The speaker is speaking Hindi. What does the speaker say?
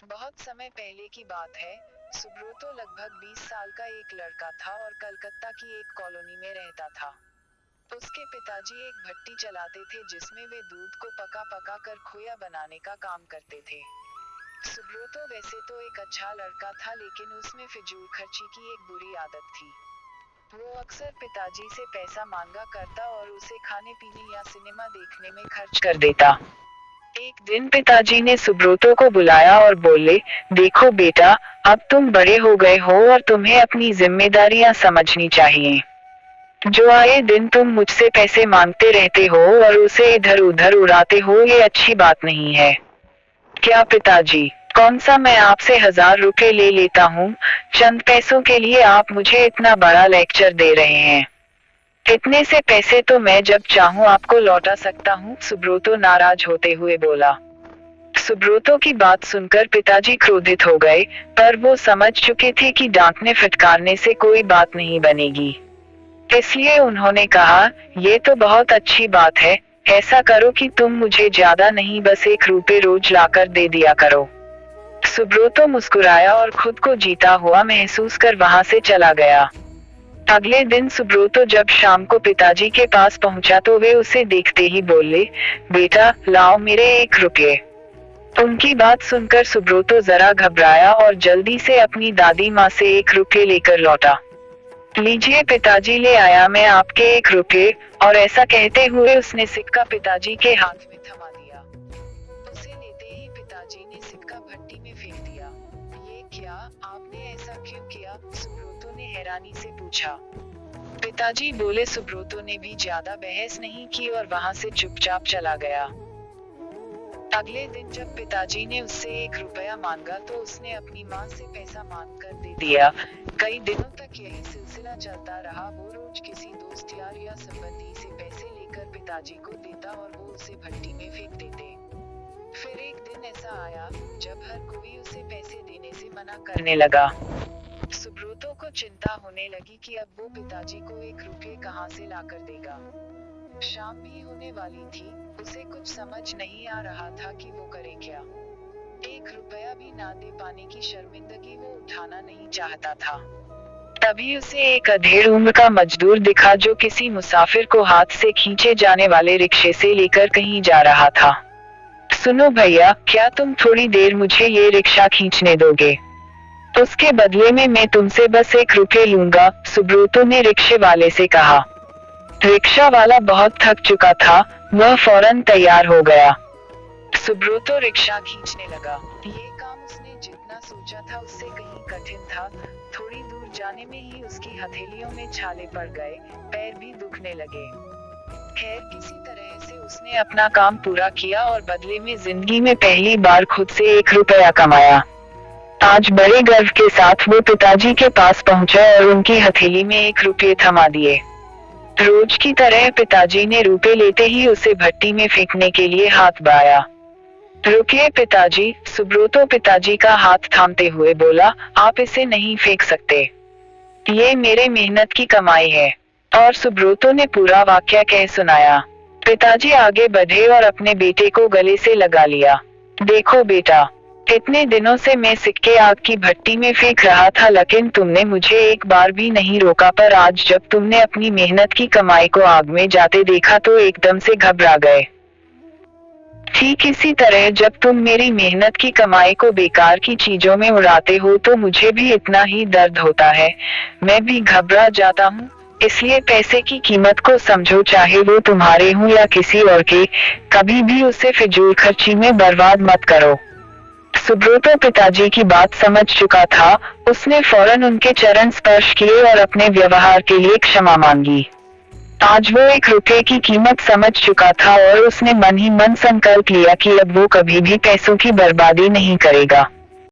बहुत समय पहले की बात है। सुब्रतो लगभग 20 साल का एक लड़का था और कलकत्ता की एक कॉलोनी में रहता था। उसके पिताजी एक भट्टी चलाते थे जिसमें वे दूध को पका पका कर खोया बनाने का काम करते थे। सुब्रतो वैसे तो एक अच्छा लड़का था, लेकिन उसमें फिजूल खर्ची की एक बुरी आदत थी। वो अक्सर पिताजी से पैसा मांगा करता और उसे खाने पीने या सिनेमा देखने में खर्च कर देता। एक दिन पिताजी ने सुब्रतो को बुलाया और बोले, देखो बेटा, अब तुम बड़े हो गए हो और तुम्हें अपनी जिम्मेदारियां समझनी चाहिए। जो आए दिन तुम मुझसे पैसे मांगते रहते हो और उसे इधर उधर उड़ाते हो, ये अच्छी बात नहीं है। क्या पिताजी, कौन सा मैं आपसे 1000 रुपए ले लेता हूँ, चंद पैसों के लिए आप मुझे इतना बड़ा लेक्चर दे रहे हैं। इतने से पैसे तो मैं जब चाहूँ आपको लौटा सकता हूँ, सुब्रतो नाराज होते हुए बोला। सुब्रतो की बात सुनकर पिताजी क्रोधित हो गए, पर वो समझ चुके थे कि डांटने फटकारने से कोई बात नहीं बनेगी। इसलिए उन्होंने कहा, ये तो बहुत अच्छी बात है, ऐसा करो कि तुम मुझे ज्यादा नहीं, बस 1 रुपए रोज लाकर दे दिया करो। सुब्रतो मुस्कुराया और खुद को जीता हुआ महसूस कर वहां से चला गया। अगले दिन सुब्रतो जब शाम को पिताजी के पास पहुंचा तो वे उसे देखते ही बोले, बेटा लाओ मेरे 1 रुपये। उनकी बात सुनकर सुब्रतो जरा घबराया और जल्दी से अपनी दादी माँ से 1 रुपये लेकर लौटा। लीजिए पिताजी, ले आया मैं आपके 1 रुपये, और ऐसा कहते हुए उसने सिक्का पिताजी के हाथ में थमा दिया। उसे लेते ही पिताजी ने सिक्का भट्टी में फेंक दिया। ये क्या, आपने ऐसा क्यों किया? सुब्रतो ने हैरानी से पूछा। पिताजी बोले। सुब्रतो ने भी ज्यादा बहस नहीं की और वहां से चुपचाप चला गया। अगले दिन जब पिताजी ने उससे 1 रुपया मांगा तो उसने अपनी माँ से पैसा मांग कर दे दिया। कई दिनों तक यही सिलसिला चलता रहा। वो रोज किसी दोस्त यार या संबंधी से पैसे लेकर पिताजी को देता और वो उसे भट्टी में फेंक देते। फिर एक दिन ऐसा आया जब हर कोई उसे पैसे देने से मना करने लगा। सुब्रतो को चिंता होने लगी कि अब वो पिताजी को 1 रुपये कहाँ से लाकर देगा। शाम भी होने वाली थी, उसे कुछ समझ नहीं आ रहा था कि वो करे क्या। 1 रुपया भी ना दे पाने की शर्मिंदगी वो उठाना नहीं चाहता था। तभी उसे एक अधेड़ उम्र का मजदूर दिखा जो किसी मुसाफिर को हाथ से खींचे जाने वाले रिक्शे से लेकर कहीं जा रहा था। सुनो भैया, क्या तुम थोड़ी देर मुझे ये रिक्शा खींचने दोगे? उसके बदले में मैं तुमसे बस 1 रुपये लूंगा, सुब्रतो ने रिक्शे वाले से कहा। रिक्शा वाला बहुत थक चुका था, वह फौरन तैयार हो गया। सुब्रतो रिक्शा खींचने लगा। ये काम उसने जितना सोचा था उससे कहीं कठिन था। थोड़ी दूर जाने में ही उसकी हथेलियों में छाले पड़ गए, पैर भी दुखने लगे। खैर, किसी तरह से उसने अपना काम पूरा किया और बदले में जिंदगी में पहली बार खुद से 1 रुपया कमाया। आज बड़े गर्व के साथ वो पिताजी के पास पहुंचा और उनकी हथेली में 1 रुपये थमा दिए। रोज की तरह पिताजी ने रुपए लेते ही उसे भट्टी में फेंकने के लिए हाथ बढ़ाया। रुकिए पिताजी, सुब्रतो पिताजी का हाथ थामते हुए बोला, आप इसे नहीं फेंक सकते। ये मेरे मेहनत की कमाई है। और सुब्रतो ने पूरा वाक्या कह सुनाया। पिताजी आगे बढ़े और अपने बेटे को गले से लगा लिया। देखो बेटा, इतने दिनों से मैं सिक्के आग की भट्टी में फेंक रहा था, लेकिन तुमने मुझे एक बार भी नहीं रोका, पर आज जब तुमने अपनी मेहनत की कमाई को आग में जाते देखा तो एकदम से घबरा गए। ठीक इसी तरह जब तुम मेरी मेहनत की कमाई को बेकार की चीजों में उड़ाते हो तो मुझे भी इतना ही दर्द होता है, मैं भी घबरा जाता हूँ। इसलिए पैसे की कीमत को समझो, चाहे वो तुम्हारे हों या किसी और के। कभी भी उसे फिजूल खर्ची में बर्बाद मत करो। सुब्रतो पिताजी की बात समझ चुका था। उसने फौरन उनके चरण स्पर्श किए और अपने व्यवहार के लिए क्षमा मांगी। आज वो 1 रुपये की कीमत समझ चुका था और उसने मन ही मन संकल्प लिया कि अब वो कभी भी पैसों की बर्बादी नहीं करेगा।